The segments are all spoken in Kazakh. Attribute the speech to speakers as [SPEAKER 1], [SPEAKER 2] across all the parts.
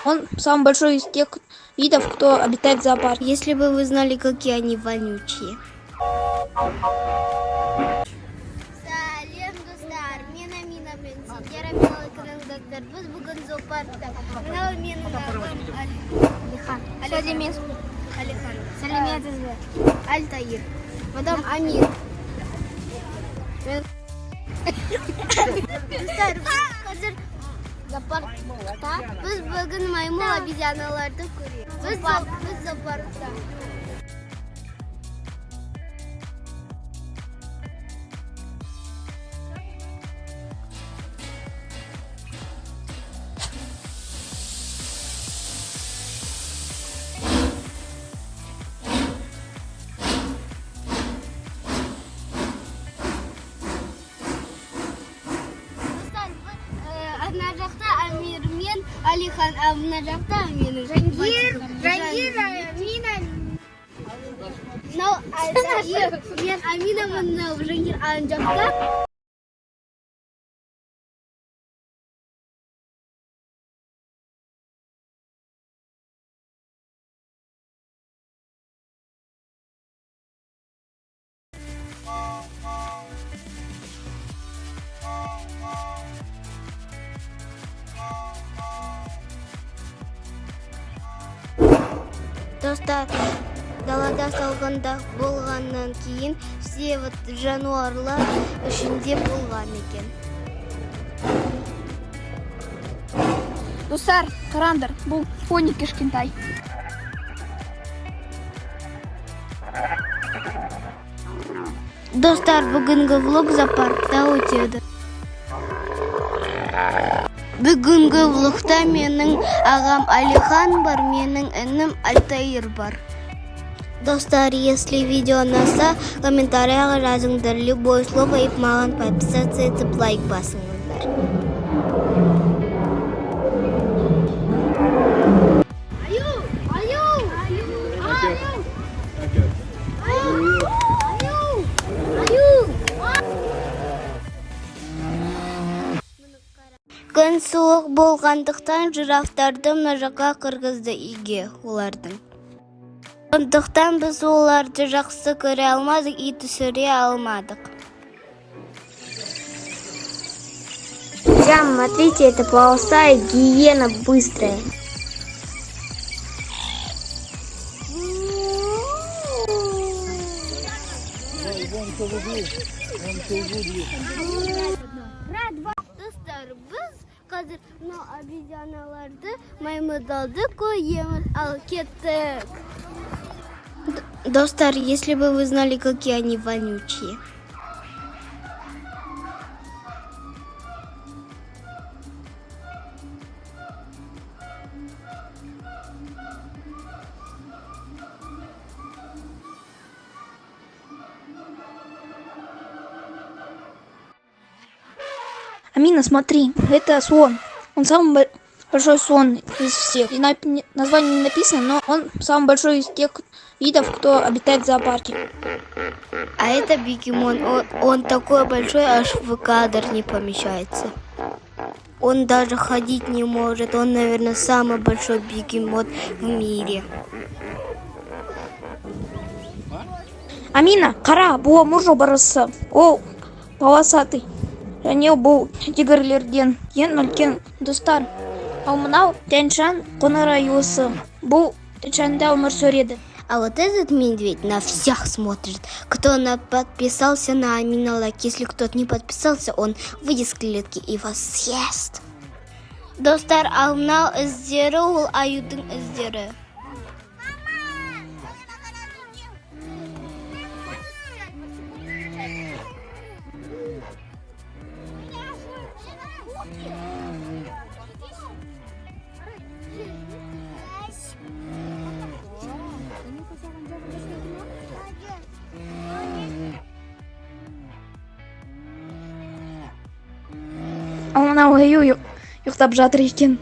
[SPEAKER 1] Он самый большой из тех видов, кто обитает в зоопарке.
[SPEAKER 2] Если бы вы знали, какие они вонючие.
[SPEAKER 3] Сәлем достар, мен Амина мен сендер Аминалы каналдастар. Біз бүгін зоопаркта. Мынау менің ағам Алихан. Алихан. Сәлеметсіз бе? Альтаир. Мадам Амир. Достар, қазір зоопаркта. Біз бүгін маймыл обезьяналарды көреміз. Біз зоопаркта. Ана жақта Амир мен Алихан, а мына жақта менің Жангир, Амина. Мынау Альтаир, мен Амина, мынау Жангир ана жақта.
[SPEAKER 2] Достар, далада салғанда болғаннан кейін все жануарлар ішінде болған екен.
[SPEAKER 4] Достар, қараңдар, бұл пони кішкентай.
[SPEAKER 2] Достар, бүгінгі влог зоопаркта өтеді. Бүгінгі влогта менің ағам Алихан бар, менің інім Альтаир бар. Достар, если видео ұнаса, комментарияға жазыңдар любое слово и маған подписаться етіп лайк басыңыздар. Күн суық болғандықтан жирафтарды мына жаққа кіргізді үйге олардың. Сондықтан біз оларды жақсы көре алмадық и түсіре алмадық.
[SPEAKER 3] Смотрите, это полоса и гиена быстрая. Достар, біз қазір мына обезьяналарды маймылдарды көреміз, ал кеттік.
[SPEAKER 2] Достар, если бы вы знали, какие они вонючие.
[SPEAKER 1] Амина, смотри, это слон. Он самый большой слон из всех. И название не написано, но он самый большой из тех видов, кто обитает в зоопарке.
[SPEAKER 2] А это бегемот. Он такой большой, аж в кадр не помещается. Он даже ходить не может. Он, наверное, самый большой бегемот в мире.
[SPEAKER 1] Амина, қара, бұл мұржы барысы. Ол полосатый. Және бұл тигрлерден ең үлкен. Достар, ал мынау тянь-шань қоңыр аюысы. Бұл тянь-шаньда өмір сүреді.
[SPEAKER 2] А вот этот медведь на всех смотрит. Кто подписался на Амина лайк. Если кто-то не подписался, он выйдет с клетки и вас съест. Достар, ал мынау іздері ол аюдың іздері.
[SPEAKER 1] Ал мынау аю ұйықтап жатыр екен.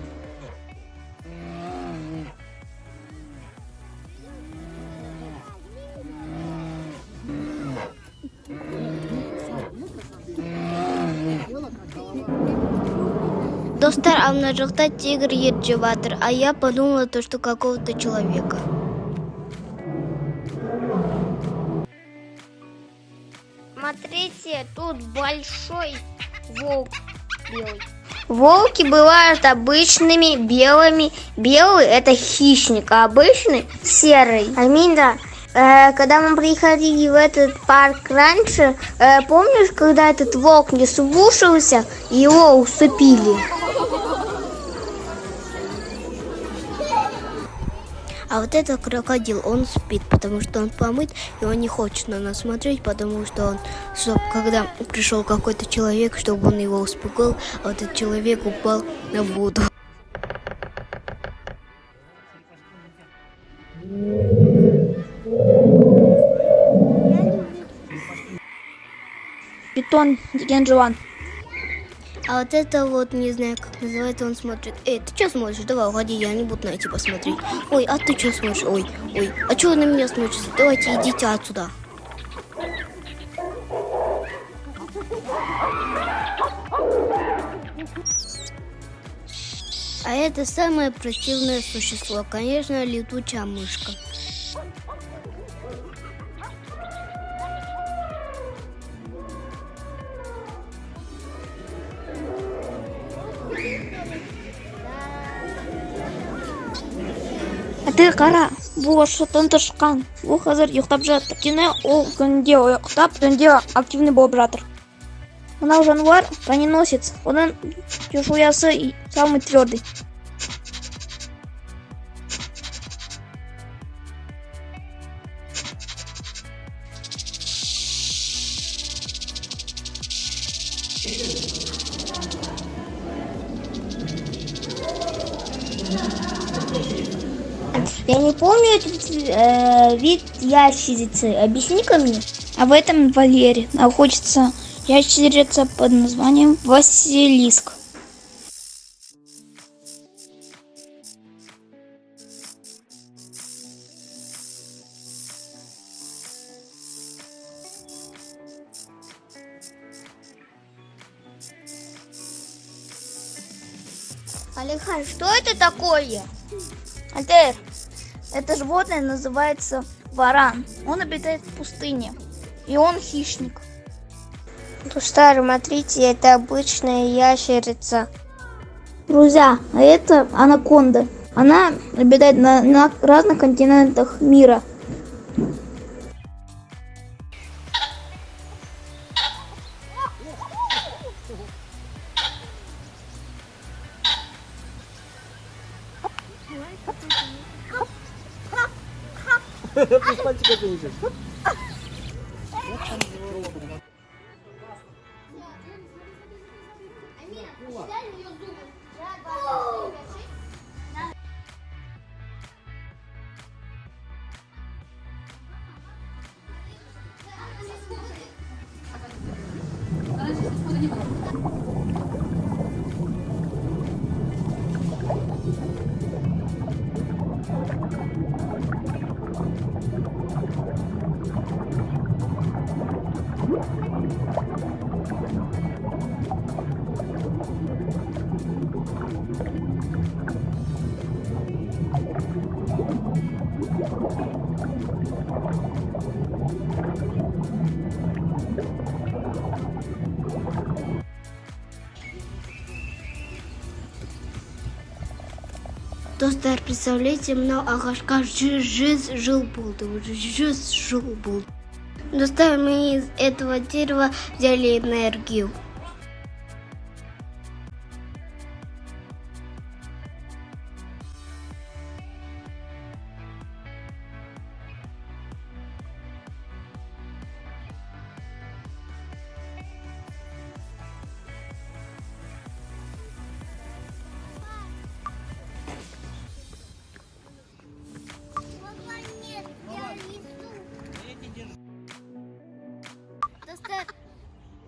[SPEAKER 2] Достар, а на жахта тигр еджеватор, а я подумала, то, что какого-то человека.
[SPEAKER 3] Смотрите, тут большой волк белый.
[SPEAKER 2] Волки бывают обычными, белыми. Белый — это хищник, а обычный — серый. Аминда, когда мы приходили в этот парк раньше, помнишь, когда этот волк не слушался, его усыпили? А вот этот крокодил, он спит, потому что он помыт, и он не хочет на нас смотреть, потому что когда пришел какой-то человек, чтобы он его успокоил, а вот этот человек упал на воду.
[SPEAKER 1] Питон Генджуан.
[SPEAKER 2] А вот это вот, не знаю, как называется, он смотрит. Ты что смотришь? Давай, уходи, я не буду на тебя смотреть. Ой, а ты что смотришь? Ой, а что вы на меня смотрите? Давайте, идите отсюда. А это самое противное существо, конечно, летучая мышка.
[SPEAKER 1] Әтір қара, бұл шытын тышқан. Бұл қазір ұйықтап жатыр. Түні ол күнде ұйықтап, түнде активный болып жатыр. Мынау жануар броненосец. Оның чешуясы самый твердый.
[SPEAKER 2] Я не помню этот вид ящерицы. Объясни-ка мне.
[SPEAKER 1] А в этом вольере находится ящерица под названием Василиск.
[SPEAKER 2] Алихан, что это такое?
[SPEAKER 1] Альтер, это животное называется варан. Он обитает в пустыне. И он хищник.
[SPEAKER 2] Тустар, смотрите, это обычная ящерица.
[SPEAKER 1] Друзья, а это анаконда. Она обитает на разных континентах мира.
[SPEAKER 2] Достар, представляете, много агашка жил был. Достар, мы из этого дерева взяли энергию.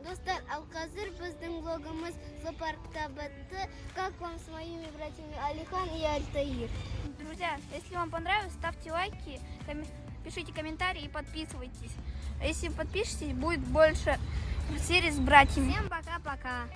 [SPEAKER 2] Достар, Алказыр, біздің влогымыз зоопаркта бітті. Как вам с моими братьями Алихан и Альтаир?
[SPEAKER 4] Друзья, если вам понравилось, ставьте лайки, пишите комментарии и подписывайтесь. Если подпишетесь, будет больше серий с братьями.
[SPEAKER 3] Всем пока-пока.